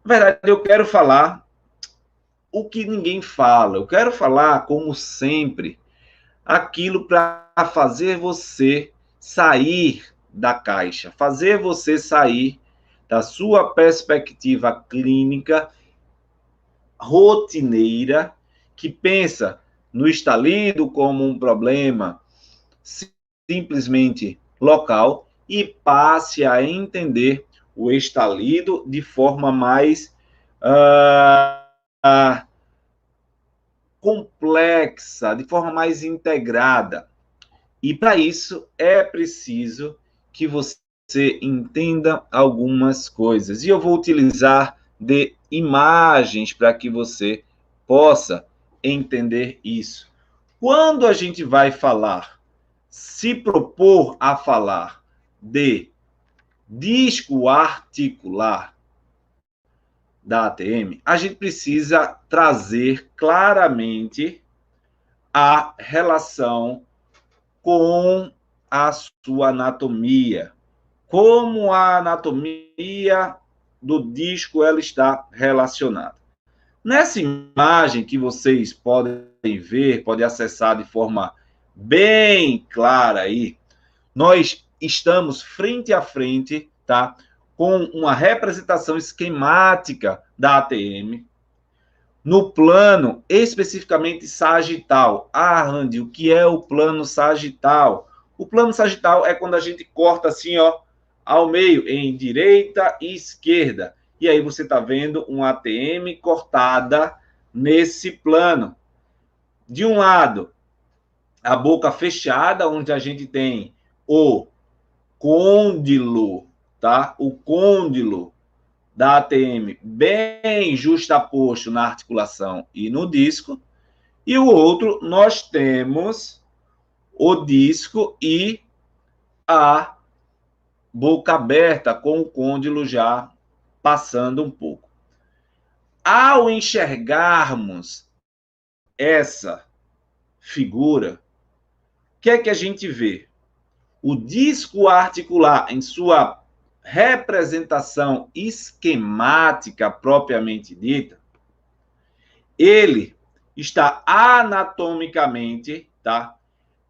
Na verdade, eu quero falar o que ninguém fala. Eu quero falar, como sempre, aquilo para fazer você sair da caixa, fazer você sair da sua perspectiva clínica rotineira, que pensa no estalido como um problema simplesmente local e passe a entender o estalido de forma mais uh, complexa, de forma mais integrada. E para isso é preciso que você entenda algumas coisas. E eu vou utilizar de imagens para que você possa entender isso. Quando a gente vai falar, se propor a falar de disco articular da ATM, a gente precisa trazer claramente a relação com a sua anatomia. Como a anatomia do disco ela está relacionada. Nessa imagem que vocês podem ver, podem acessar de forma bem clara aí, nós estamos frente a frente, tá? Com uma representação esquemática da ATM, no plano especificamente sagital. Ah, Randy, o que é o plano sagital? O plano sagital é quando a gente corta assim, ó, ao meio, em direita e esquerda. E aí você está vendo um ATM cortada nesse plano. De um lado, a boca fechada, onde a gente tem o côndilo, tá? O côndilo da ATM bem justaposto na articulação e no disco. E o outro, nós temos o disco e a boca aberta, com o côndilo já passando um pouco. Ao enxergarmos essa figura, o que é que a gente vê? O disco articular, em sua representação esquemática propriamente dita, ele está anatomicamente, tá?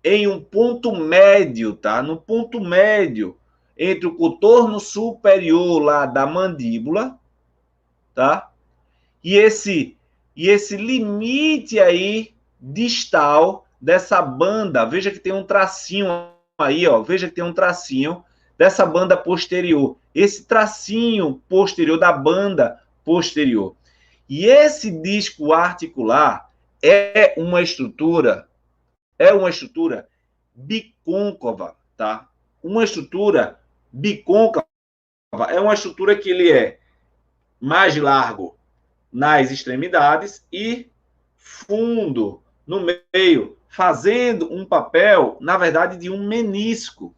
Em um ponto médio, tá? No ponto médio entre o contorno superior lá da mandíbula, tá? E esse limite aí distal dessa banda, veja que tem um tracinho aí, ó, veja que tem um tracinho dessa banda posterior. Esse tracinho posterior da banda posterior. E esse disco articular é uma estrutura bicôncava, tá? Uma estrutura bicôncava é uma estrutura que ele é mais largo nas extremidades e fundo no meio, fazendo um papel, na verdade, de um menisco,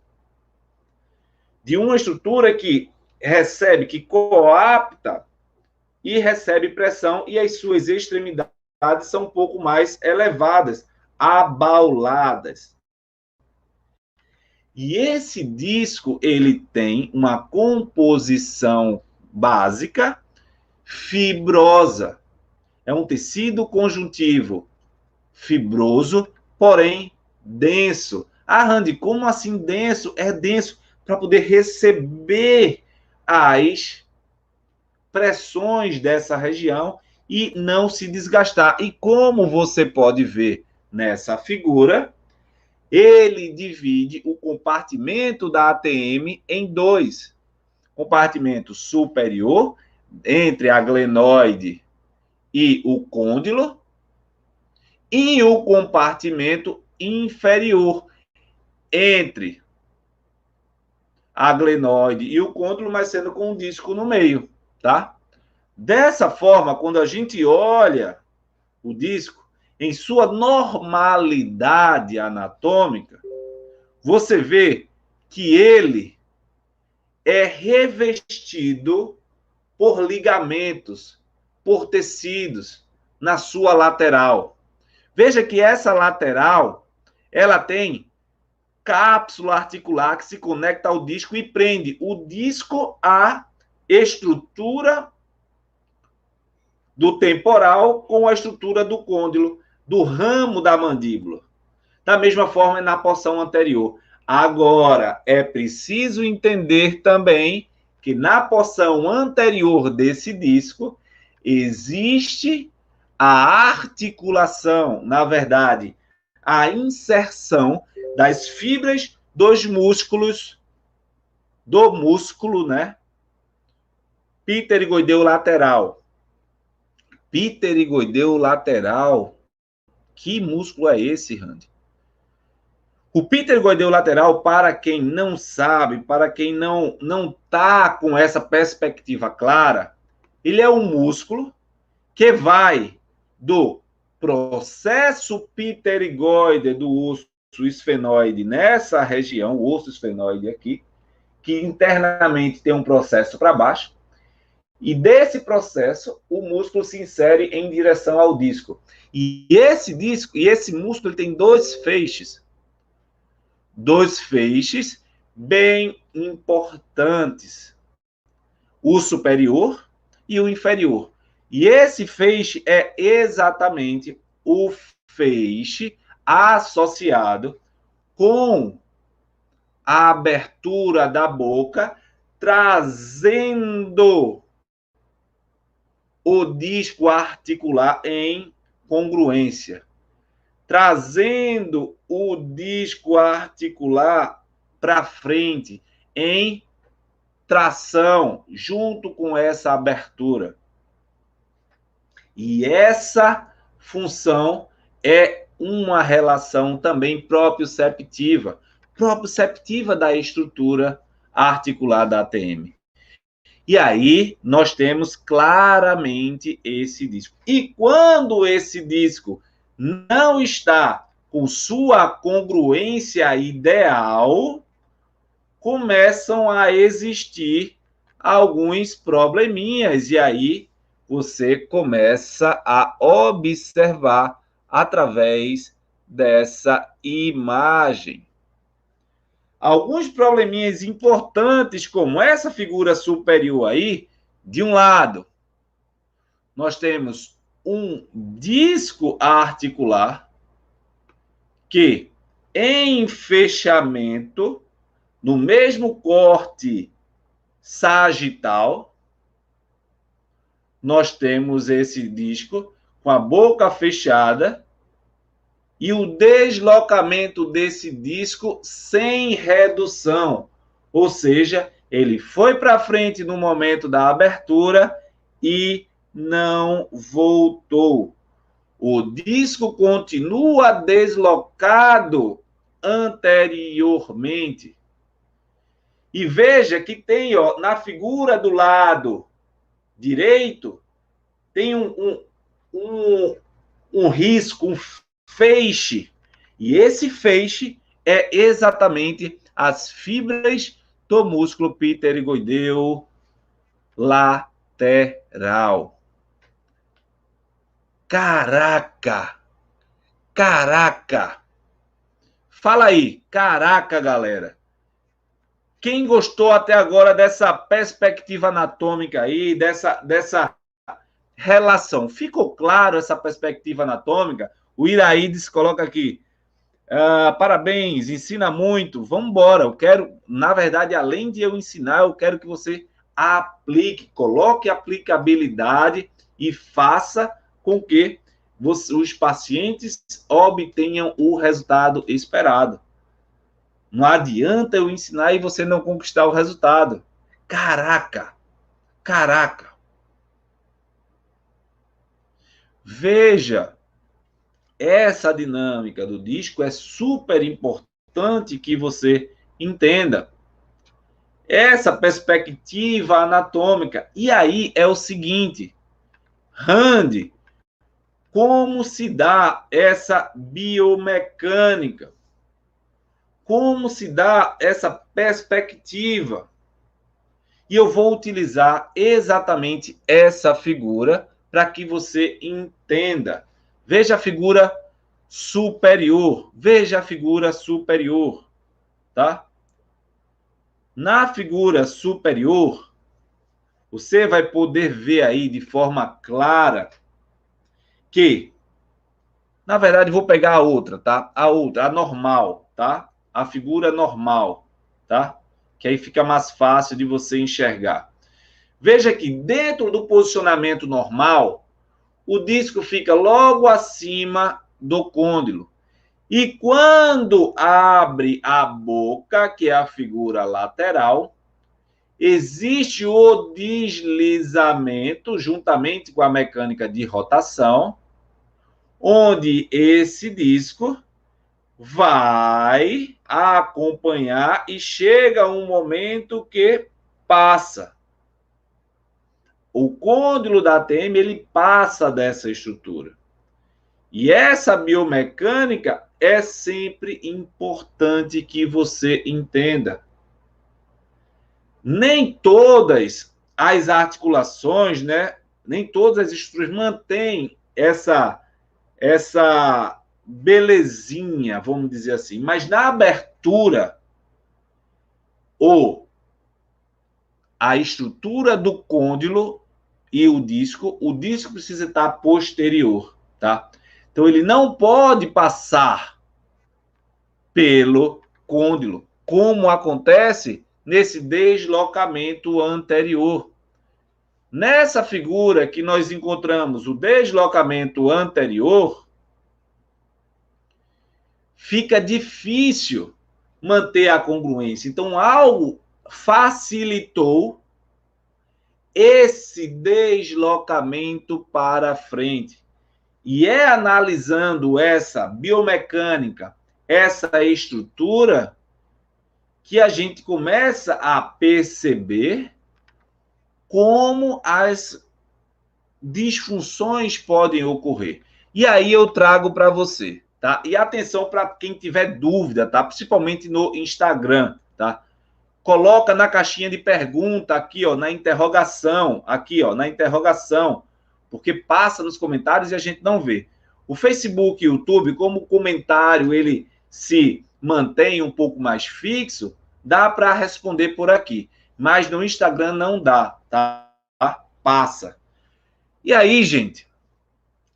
de uma estrutura que recebe, que coapta e recebe pressão, e as suas extremidades são um pouco mais elevadas, abauladas. E esse disco, ele tem uma composição básica fibrosa. É um tecido conjuntivo fibroso, porém denso. Ah, Randy, como assim denso? É denso para poder receber as pressões dessa região e não se desgastar. E como você pode ver nessa figura, ele divide o compartimento da ATM em dois. Compartimento superior, entre a glenoide e o côndilo, e o compartimento inferior, entre a glenoide e o côndilo, mas sendo com um disco no meio, tá? Dessa forma, quando a gente olha o disco em sua normalidade anatômica, você vê que ele é revestido por ligamentos, por tecidos na sua lateral. Veja que essa lateral, ela tem cápsula articular que se conecta ao disco e prende o disco à estrutura do temporal com a estrutura do côndilo, do ramo da mandíbula. Da mesma forma na porção anterior. Agora, é preciso entender também que na porção anterior desse disco existe a articulação, na verdade, a inserção das fibras dos músculos, do músculo, né? Pterigoideu lateral. Pterigoideu lateral. Que músculo é esse, Randy? O pterigoideu lateral, para quem não sabe, para quem não está com essa perspectiva clara, ele é um músculo que vai do processo pterigoide do osso esfenoide nessa região, o osso esfenoide aqui, que internamente tem um processo para baixo, e desse processo o músculo se insere em direção ao disco. E esse disco, e esse músculo, ele tem dois feixes bem importantes, o superior e o inferior. E esse feixe é exatamente o feixe associado com a abertura da boca, trazendo o disco articular em congruência, trazendo o disco articular para frente em tração, junto com essa abertura. E essa função é uma relação também proprioceptiva da estrutura articular da ATM. E aí nós temos claramente esse disco. E quando esse disco não está com sua congruência ideal, começam a existir alguns probleminhas. E aí você começa a observar através dessa imagem alguns probleminhas importantes, como essa figura superior aí. De um lado, nós temos um disco articular que, em fechamento, no mesmo corte sagital, nós temos esse disco com a boca fechada e o deslocamento desse disco sem redução. Ou seja, ele foi para frente no momento da abertura e não voltou. O disco continua deslocado anteriormente. E veja que tem, ó, na figura do lado direito, tem um risco, um feixe. E esse feixe é exatamente as fibras do músculo pterigoideu lateral. Caraca! Caraca! Fala aí, caraca, galera. Quem gostou até agora dessa perspectiva anatômica aí, dessa relação? Ficou claro essa perspectiva anatômica? O Iraídes coloca aqui. Parabéns, ensina muito. Vamos embora. Eu quero, na verdade, além de eu ensinar, eu quero que você aplique, coloque aplicabilidade e faça com que os pacientes obtenham o resultado esperado. Não adianta eu ensinar e você não conquistar o resultado. Caraca! Caraca! Veja, essa dinâmica do disco é super importante que você entenda. Essa perspectiva anatômica. E aí é o seguinte, Randy, como se dá essa biomecânica? Como se dá essa perspectiva? E eu vou utilizar exatamente essa figura para que você entenda. Veja a figura superior. Veja a figura superior, tá? Na figura superior, você vai poder ver aí de forma clara que, na verdade, vou pegar a outra, tá? A outra, a normal, tá? A figura normal, tá? Que aí fica mais fácil de você enxergar. Veja que dentro do posicionamento normal, o disco fica logo acima do côndilo. E quando abre a boca, que é a figura lateral, existe o deslizamento, juntamente com a mecânica de rotação, onde esse disco vai acompanhar e chega um momento que passa. O côndilo da ATM, ele passa dessa estrutura. E essa biomecânica é sempre importante que você entenda. Nem todas as articulações, né? Nem todas as estruturas mantêm essa belezinha, vamos dizer assim. Mas na abertura, ou a estrutura do côndilo e o disco precisa estar posterior, tá? Então ele não pode passar pelo côndilo, como acontece nesse deslocamento anterior. Nessa figura que nós encontramos o deslocamento anterior, fica difícil manter a congruência. Então, algo facilitou esse deslocamento para frente. E é analisando essa biomecânica, essa estrutura, que a gente começa a perceber como as disfunções podem ocorrer. E aí eu trago para você, tá? E atenção para quem tiver dúvida, tá? Principalmente no Instagram, tá? Coloca na caixinha de pergunta aqui, ó, na interrogação, porque passa nos comentários e a gente não vê. O Facebook e o YouTube, como o comentário ele se mantém um pouco mais fixo, dá para responder por aqui. Mas no Instagram não dá, tá? Passa. E aí, gente,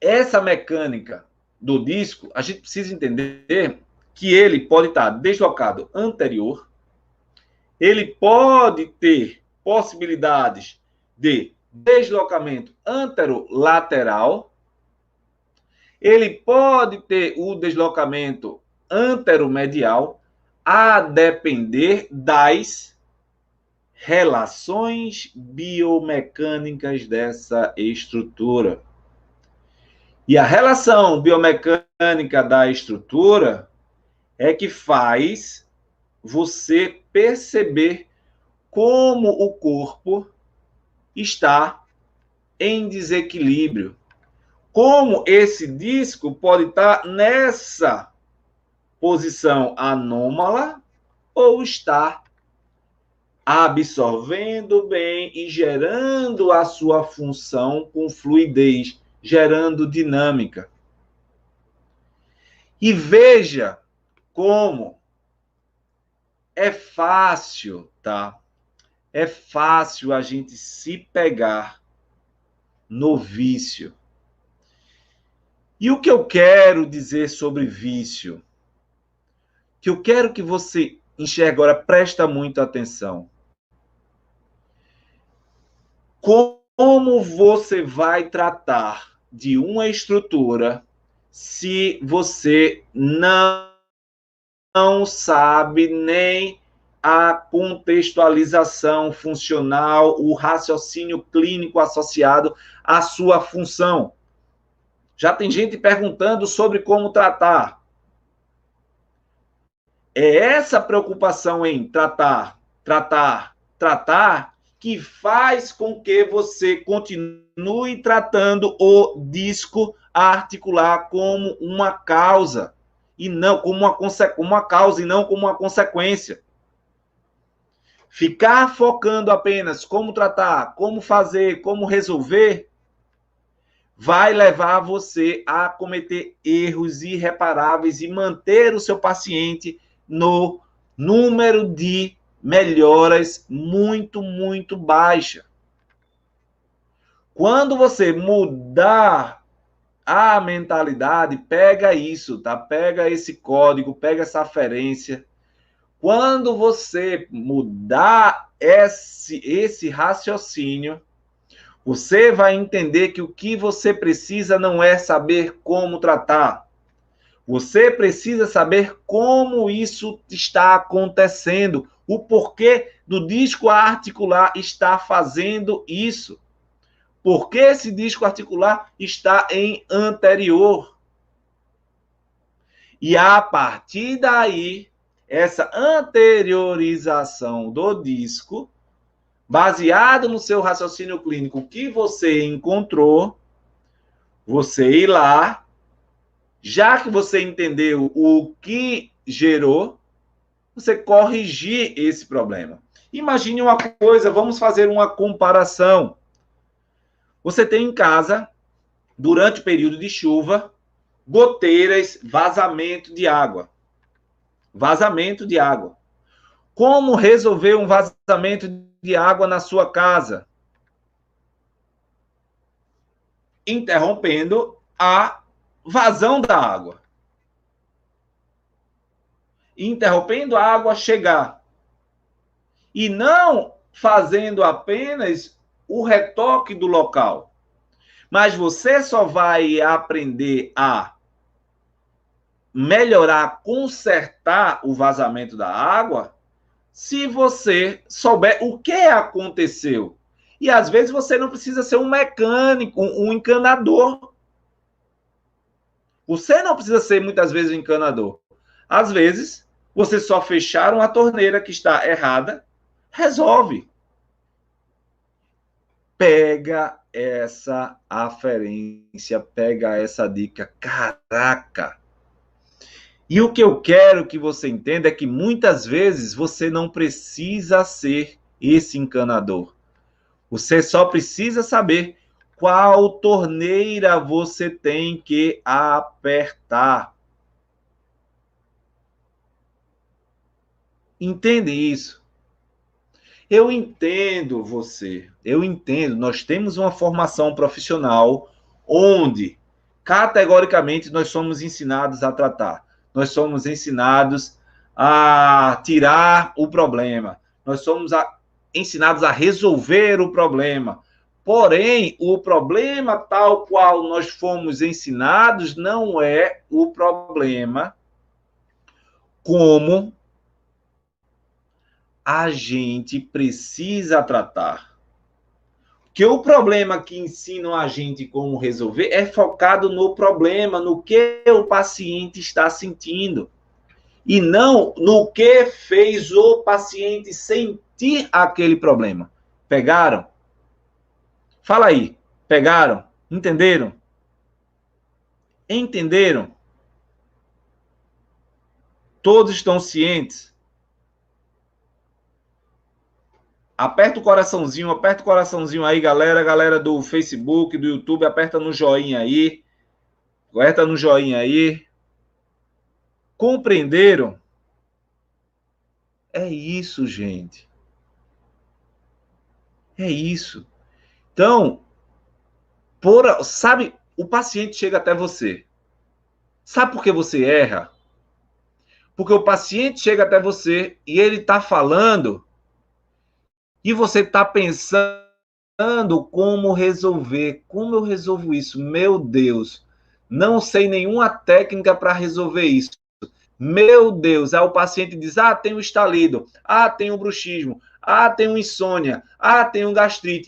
essa mecânica do disco, a gente precisa entender que ele pode estar deslocado anterior, ele pode ter possibilidades de deslocamento anterolateral, ele pode ter o deslocamento anteromedial, a depender das relações biomecânicas dessa estrutura. E a relação biomecânica da estrutura é que faz você perceber como o corpo está em desequilíbrio. Como esse disco pode estar nessa posição anômala ou estar absorvendo bem e gerando a sua função com fluidez, gerando dinâmica. E veja como é fácil, tá? É fácil a gente se pegar no vício. E o que eu quero dizer sobre vício? Que eu quero que você enxergue agora, presta muita atenção. Como você vai tratar de uma estrutura se você não sabe nem a contextualização funcional, o raciocínio clínico associado à sua função? Já tem gente perguntando sobre como tratar. É essa preocupação em tratar, que faz com que você continue tratando o disco articular como uma causa e não como uma causa e não como uma consequência. Ficar focando apenas como tratar, como fazer, como resolver, vai levar você a cometer erros irreparáveis e manter o seu paciente no número de melhoras muito, muito baixa. Quando você mudar a mentalidade, pega isso, tá? Pega esse código, pega essa aferência. Quando você mudar esse raciocínio, você vai entender que o que você precisa não é saber como tratar. Você precisa saber como isso está acontecendo, o porquê do disco articular está fazendo isso. Por que esse disco articular está em anterior? E a partir daí, essa anteriorização do disco, baseado no seu raciocínio clínico que você encontrou, você ir lá, já que você entendeu o que gerou, você corrigir esse problema. Imagine uma coisa, vamos fazer uma comparação. Você tem em casa, durante o período de chuva, goteiras, vazamento de água. Vazamento de água. Como resolver um vazamento de água na sua casa? Interrompendo a vazão da água. Interrompendo a água chegar. E não fazendo apenas o retoque do local. Mas você só vai aprender a melhorar, consertar o vazamento da água se você souber o que aconteceu. E às vezes você não precisa ser um mecânico, um encanador. Você não precisa ser muitas vezes um encanador. Às vezes, você só fechar uma torneira que está errada, resolve. Pega essa aferência, pega essa dica. Caraca! E o que eu quero que você entenda é que muitas vezes você não precisa ser esse encanador. Você só precisa saber qual torneira você tem que apertar. Entende isso? Eu entendo você, eu entendo. Nós temos uma formação profissional onde, categoricamente, nós somos ensinados a tratar. Nós somos ensinados a tirar o problema. Nós somos ensinados a resolver o problema. Porém, o problema tal qual nós fomos ensinados não é o problema como a gente precisa tratar. Porque o problema que ensinam a gente como resolver é focado no problema, no que o paciente está sentindo. E não no que fez o paciente sentir aquele problema. Pegaram? Fala aí. Pegaram? Entenderam? Entenderam? Todos estão cientes? Aperta o coraçãozinho aí, galera. Galera do Facebook, do YouTube, aperta no joinha aí. Aperta no joinha aí. Compreenderam? É isso, gente. É isso. Então, sabe, o paciente chega até você. Sabe por que você erra? Porque o paciente chega até você e ele está falando e você está pensando como resolver. Como eu resolvo isso? Meu Deus, não sei nenhuma técnica para resolver isso. Meu Deus, aí o paciente diz, tem um estalido, tem um bruxismo, tem um insônia, tem um gastrite,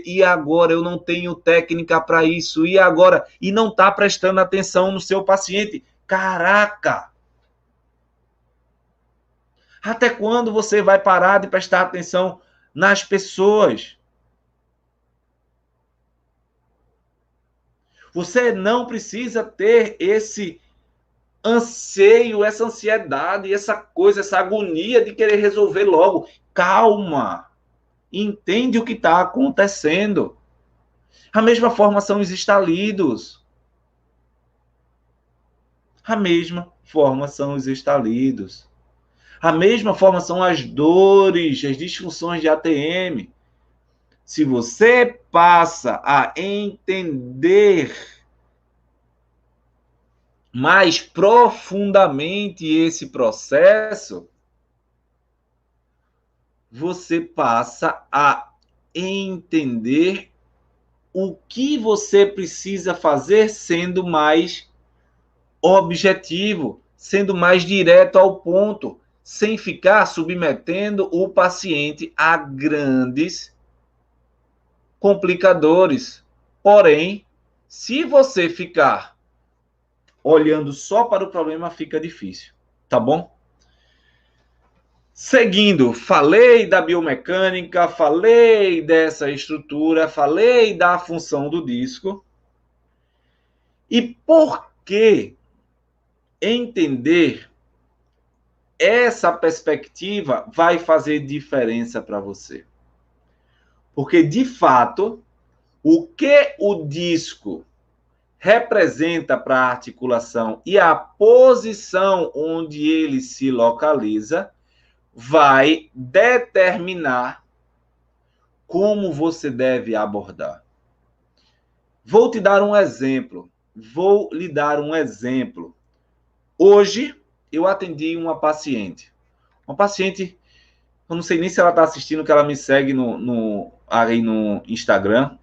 e agora eu não tenho técnica para isso, e agora? E não está prestando atenção no seu paciente. Caraca! Até quando você vai parar de prestar atenção nas pessoas? Você não precisa ter esse anseio, essa ansiedade, essa coisa, essa agonia de querer resolver logo. Calma. Entende o que está acontecendo. A mesma forma são os estalidos. A mesma forma são os estalidos. A mesma forma são as dores, as disfunções de ATM. se você passa a entender mais profundamente esse processo, você passa a entender o que você precisa fazer sendo mais objetivo, sendo mais direto ao ponto, sem ficar submetendo o paciente a grandes complicadores. Porém, se você ficar olhando só para o problema, fica difícil, tá bom? Seguindo, falei da biomecânica, falei dessa estrutura, falei da função do disco. E por que entender essa perspectiva vai fazer diferença para você? Porque, de fato, o que o disco representa para a articulação e a posição onde ele se localiza vai determinar como você deve abordar. Vou te dar um exemplo. Vou lhe dar um exemplo. Hoje, eu atendi uma paciente. Uma paciente, eu não sei nem se ela está assistindo, que ela me segue aí no Instagram,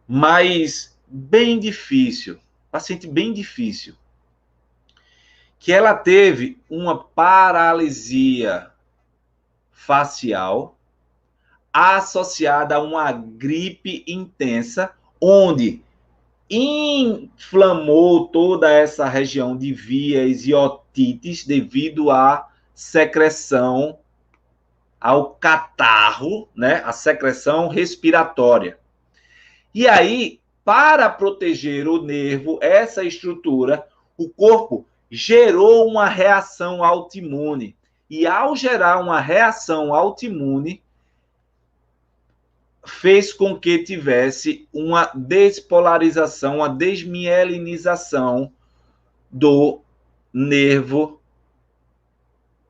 mas bem difícil. Paciente bem difícil. Que ela teve uma paralisia facial associada a uma gripe intensa, onde inflamou toda essa região de vias e otites devido à secreção, ao catarro, né? A secreção respiratória. E aí, para proteger o nervo, essa estrutura, o corpo gerou uma reação autoimune. E ao gerar uma reação autoimune, fez com que tivesse uma despolarização, uma desmielinização do nervo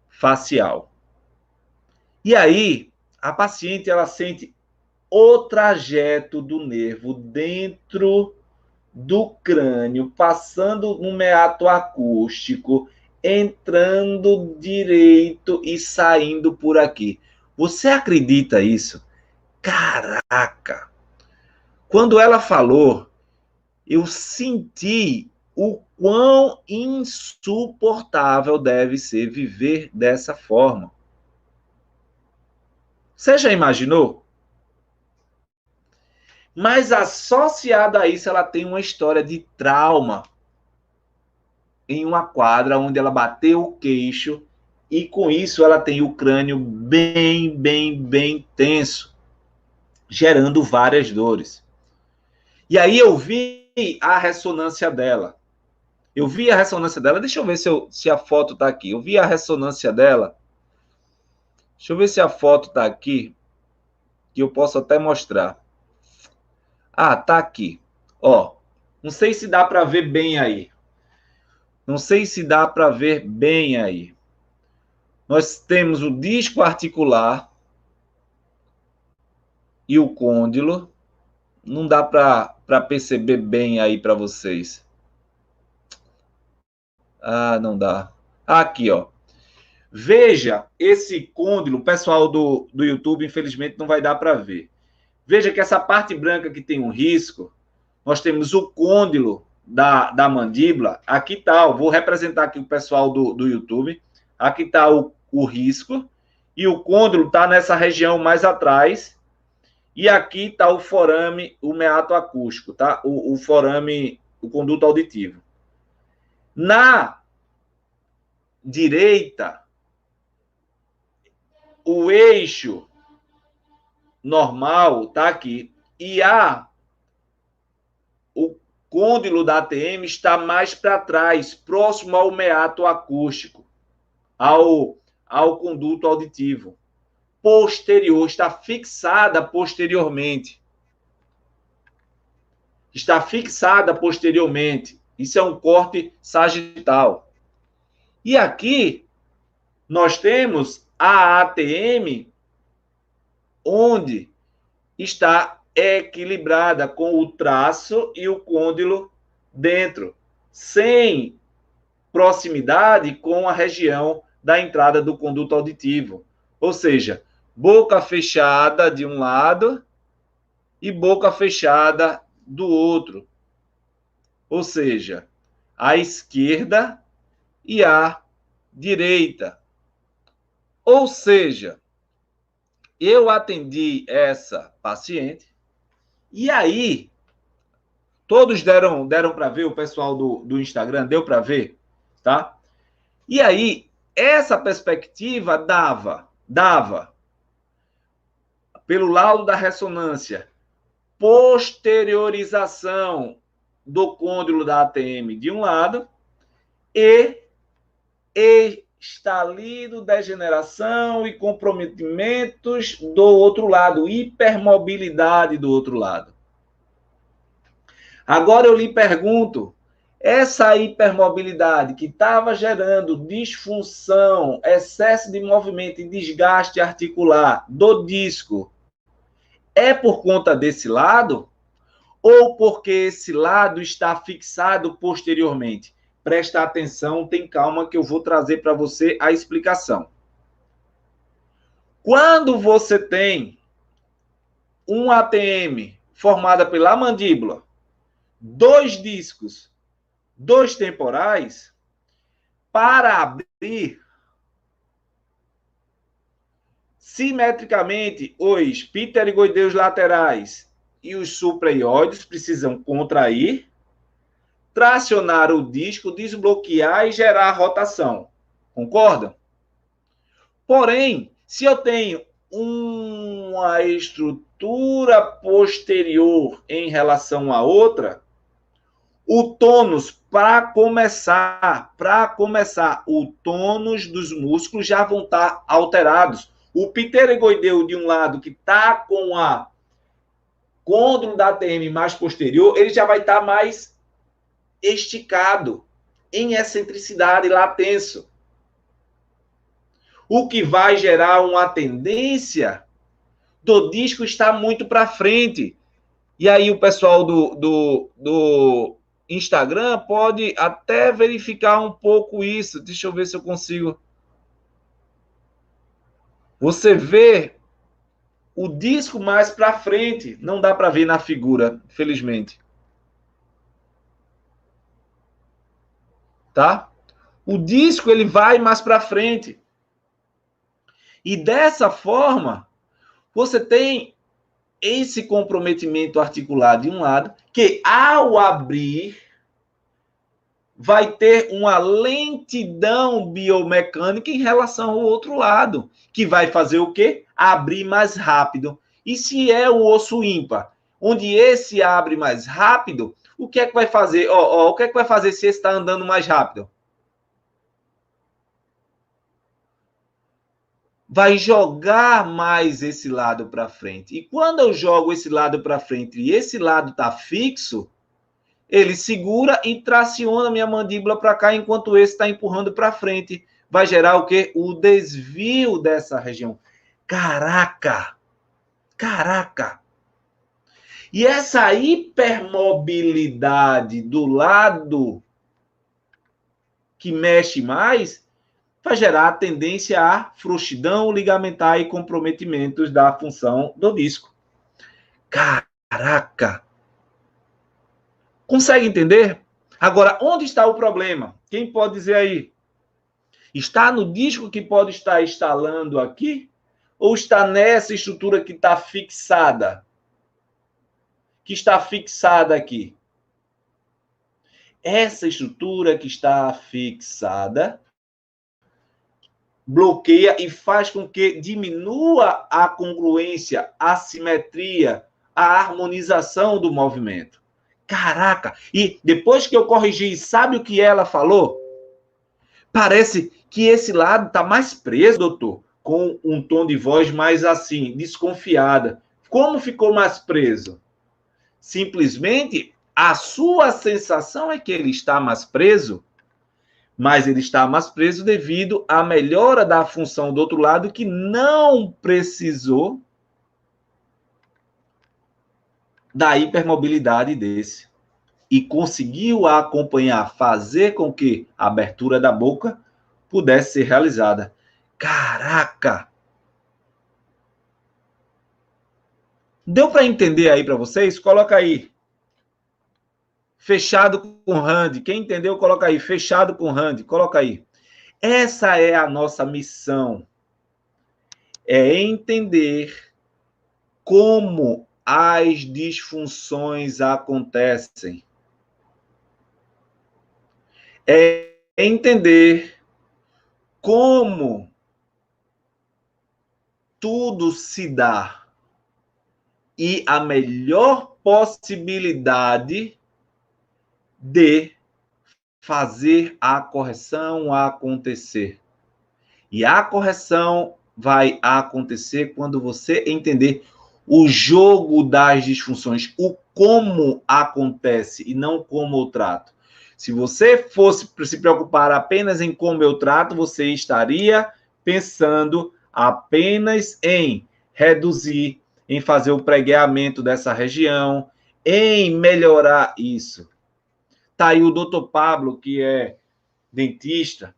facial. E aí, a paciente ela sente o trajeto do nervo dentro do crânio, passando no meato acústico, entrando direito e saindo por aqui. Você acredita isso? Caraca! Quando ela falou, eu senti o quão insuportável deve ser viver dessa forma. Você já imaginou? Mas associada a isso, ela tem uma história de trauma em uma quadra onde ela bateu o queixo e com isso ela tem o crânio bem tenso, gerando várias dores. E aí eu vi a ressonância dela. Deixa eu ver se a foto está aqui. Eu vi a ressonância dela. Deixa eu ver se a foto está aqui, que eu posso até mostrar. Ah, tá aqui. Ó, não sei se dá para ver bem aí. Nós temos o disco articular e o côndilo. Não dá para perceber bem aí para vocês. Ah, não dá. Aqui, ó. Veja esse côndilo, o pessoal do YouTube, infelizmente, não vai dar para ver. Veja que essa parte branca que tem um risco, nós temos o côndilo da mandíbula. Aqui está, vou representar aqui o pessoal do YouTube. Aqui está o risco, e o côndilo está nessa região mais atrás. E aqui está o forame, o meato acústico, tá? O forame, o conduto auditivo. Na direita, o eixo normal está aqui. E o côndilo da ATM está mais para trás, próximo ao meato acústico, ao conduto auditivo. Posterior, está fixada posteriormente. Está fixada posteriormente. Isso é um corte sagital. E aqui nós temos a ATM, onde está equilibrada com o traço e o côndilo dentro, sem proximidade com a região da entrada do conduto auditivo. Ou seja, boca fechada de um lado e boca fechada do outro. Ou seja, a esquerda e a direita. Ou seja, eu atendi essa paciente e aí todos deram para ver, o pessoal do Instagram deu para ver, tá? E aí essa perspectiva dava pelo laudo da ressonância posteriorização do côndilo da ATM de um lado e estalido, degeneração e comprometimentos do outro lado, hipermobilidade do outro lado. Agora eu lhe pergunto, essa hipermobilidade que estava gerando disfunção, excesso de movimento e desgaste articular do disco, é por conta desse lado ou porque esse lado está fixado posteriormente? Presta atenção, tem calma que eu vou trazer para você a explicação. Quando você tem um ATM formada pela mandíbula, dois discos, dois temporais, para abrir simetricamente os pterigoideus laterais e os supraioides precisam contrair, tracionar o disco, desbloquear e gerar rotação. Concordam? Porém, se eu tenho uma estrutura posterior em relação à outra, o tônus, para começar, o tônus dos músculos já vão estar alterados. O pterigoideu de um lado que está com a côndilo da ATM mais posterior, ele já vai estar mais esticado, em excentricidade, lá tenso. O que vai gerar uma tendência do disco estar muito para frente. E aí o pessoal do Instagram pode até verificar um pouco isso. Deixa eu ver se eu consigo. Você vê o disco mais para frente. Não dá para ver na figura, felizmente. Tá? O disco ele vai mais para frente. E dessa forma, você tem esse comprometimento articular de um lado, que ao abrir, vai ter uma lentidão biomecânica em relação ao outro lado, que vai fazer o quê? Abrir mais rápido. E se é o osso ímpar, onde esse abre mais rápido, o que é que vai fazer? O que é que vai fazer se esse está andando mais rápido? Vai jogar mais esse lado para frente. E quando eu jogo esse lado para frente e esse lado está fixo, ele segura e traciona minha mandíbula para cá, enquanto esse está empurrando para frente. Vai gerar o quê? O desvio dessa região. Caraca! Caraca! E essa hipermobilidade do lado que mexe mais vai gerar a tendência à frouxidão ligamentar e comprometimentos da função do disco. Caraca! Consegue entender? Agora, onde está o problema? Quem pode dizer aí? Está no disco que pode estar instalando aqui? Ou está nessa estrutura que está fixada? Que está fixada aqui? Essa estrutura que está fixada bloqueia e faz com que diminua a congruência, a simetria, a harmonização do movimento. Caraca! E depois que eu corrigi, sabe o que ela falou? Parece que esse lado está mais preso, doutor, com um tom de voz mais assim, desconfiada. Como ficou mais preso? Simplesmente a sua sensação é que ele está mais preso, mas ele está mais preso devido à melhora da função do outro lado que não precisou da hipermobilidade desse. E conseguiu acompanhar, fazer com que a abertura da boca pudesse ser realizada. Caraca! Deu para entender aí para vocês? Coloca aí. Fechado com hand. Quem entendeu, coloca aí. Fechado com hand. Coloca aí. Essa é a nossa missão. É entender como as disfunções acontecem. É entender como tudo se dá e a melhor possibilidade de fazer a correção acontecer. E a correção vai acontecer quando você entender o jogo das disfunções, o como acontece e não como eu trato. Se você fosse se preocupar apenas em como eu trato, você estaria pensando apenas em reduzir, em fazer o pregueamento dessa região, em melhorar isso. Tá aí o doutor Pablo, que é dentista,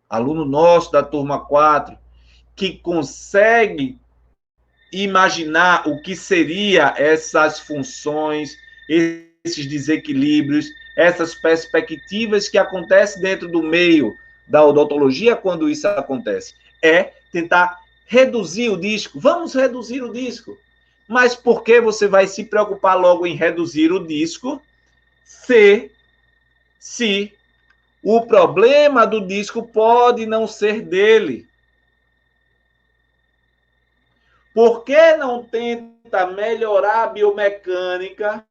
aluno nosso da turma 4, que consegue imaginar o que seria essas funções, esses desequilíbrios, essas perspectivas que acontecem dentro do meio da odontologia quando isso acontece. É tentar reduzir o disco. Vamos reduzir o disco. Mas por que você vai se preocupar logo em reduzir o disco se o problema do disco pode não ser dele? Por que não tenta melhorar a biomecânica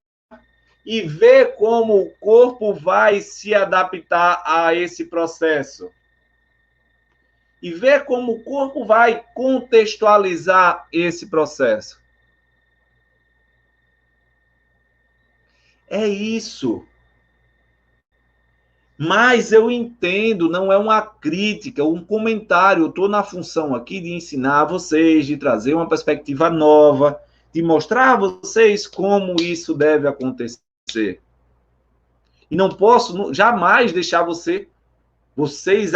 e ver como o corpo vai se adaptar a esse processo? E ver como o corpo vai contextualizar esse processo? É isso. Mas eu entendo, não é uma crítica, um comentário. Eu estou na função aqui de ensinar vocês, de trazer uma perspectiva nova, de mostrar a vocês como isso deve acontecer. E não posso jamais deixar vocês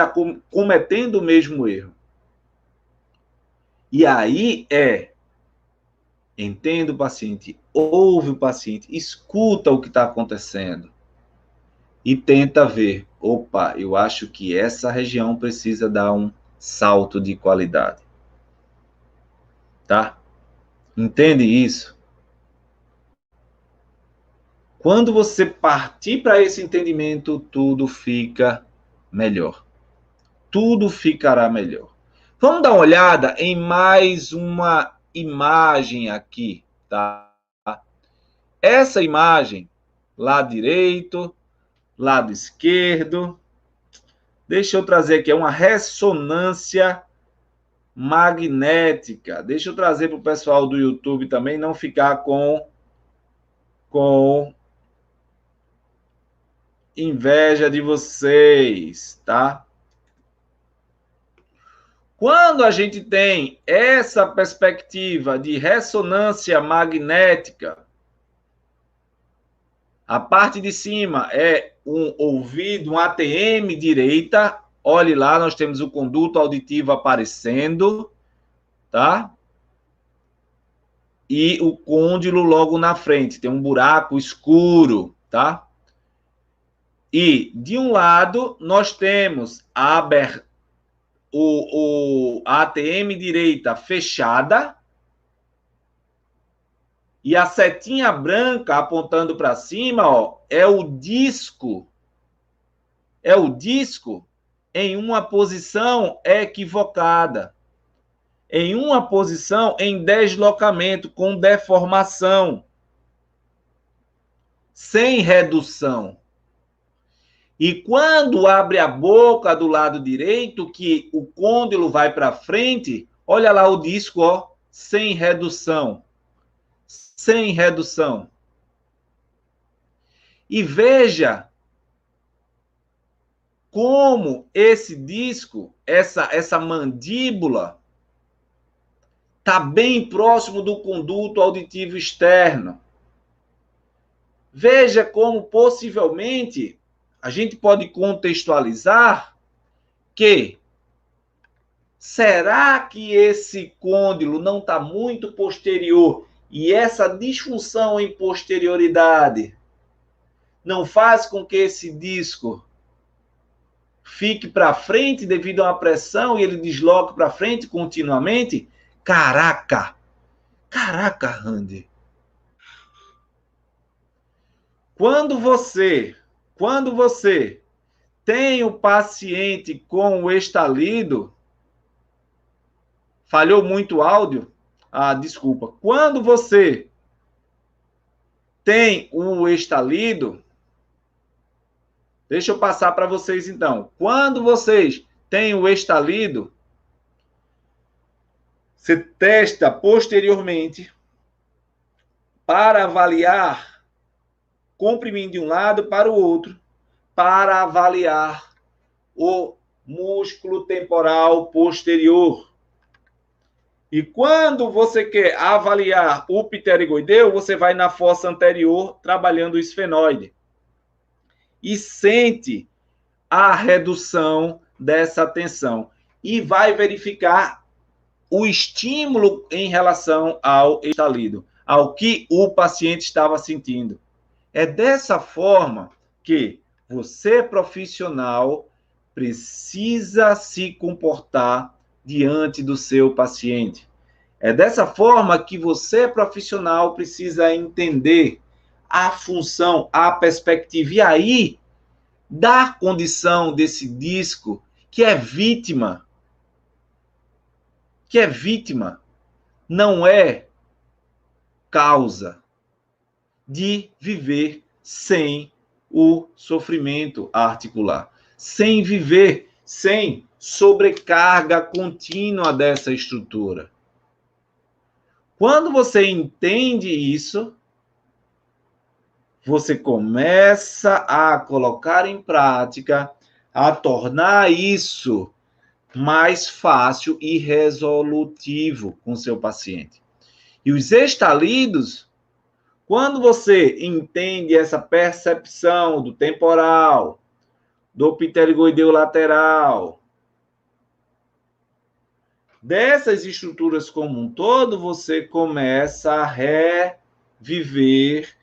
cometendo o mesmo erro. E aí entenda o paciente, ouve o paciente, escuta o que está acontecendo e tenta ver, opa, eu acho que essa região precisa dar um salto de qualidade. Tá? Entende isso? Quando você partir para esse entendimento, tudo fica melhor. Tudo ficará melhor. Vamos dar uma olhada em mais uma imagem aqui, tá? Essa imagem, lado direito, lado esquerdo. Deixa eu trazer aqui, é uma ressonância magnética. Deixa eu trazer para o pessoal do YouTube também não ficar com inveja de vocês, tá? Quando a gente tem essa perspectiva de ressonância magnética, a parte de cima é um ouvido, um ATM direita. Olhe lá, nós temos o conduto auditivo aparecendo, tá? E o côndilo logo na frente, tem um buraco escuro, tá? E de um lado nós temos a ATM direita fechada e a setinha branca apontando para cima, ó, é o disco em uma posição equivocada, em uma posição em deslocamento, com deformação, sem redução. E quando abre a boca do lado direito, que o côndilo vai para frente, olha lá o disco, ó, sem redução. Sem redução. E veja como esse disco, essa mandíbula, está bem próximo do conduto auditivo externo. Veja como possivelmente a gente pode contextualizar que será que esse côndilo não está muito posterior e essa disfunção em posterioridade não faz com que esse disco fique para frente devido a uma pressão e ele desloque para frente continuamente? Caraca, Randy. Quando você tem o paciente com o estalido, falhou muito o áudio? Ah, desculpa. Quando você tem o estalido, deixa eu passar para vocês então. Quando vocês têm o estalido, você testa posteriormente para avaliar, comprimindo de um lado para o outro, para avaliar o músculo temporal posterior. E quando você quer avaliar o pterigoideu, você vai na fossa anterior, trabalhando o esfenoide. E sente a redução dessa tensão. E vai verificar o estímulo em relação ao estalido, ao que o paciente estava sentindo. É dessa forma que você, profissional, precisa se comportar diante do seu paciente. É dessa forma que você, profissional, precisa entender a função, a perspectiva. E aí, da condição desse disco que é vítima, não é causa de viver sem o sofrimento articular, sem viver sem sobrecarga contínua dessa estrutura. Quando você entende isso, você começa a colocar em prática, a tornar isso mais fácil e resolutivo com seu paciente. E os estalidos, quando você entende essa percepção do temporal, do pterigoideu lateral, dessas estruturas como um todo, você começa a reviver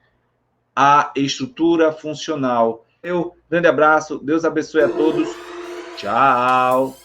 a estrutura funcional. Grande abraço, Deus abençoe a todos. Tchau.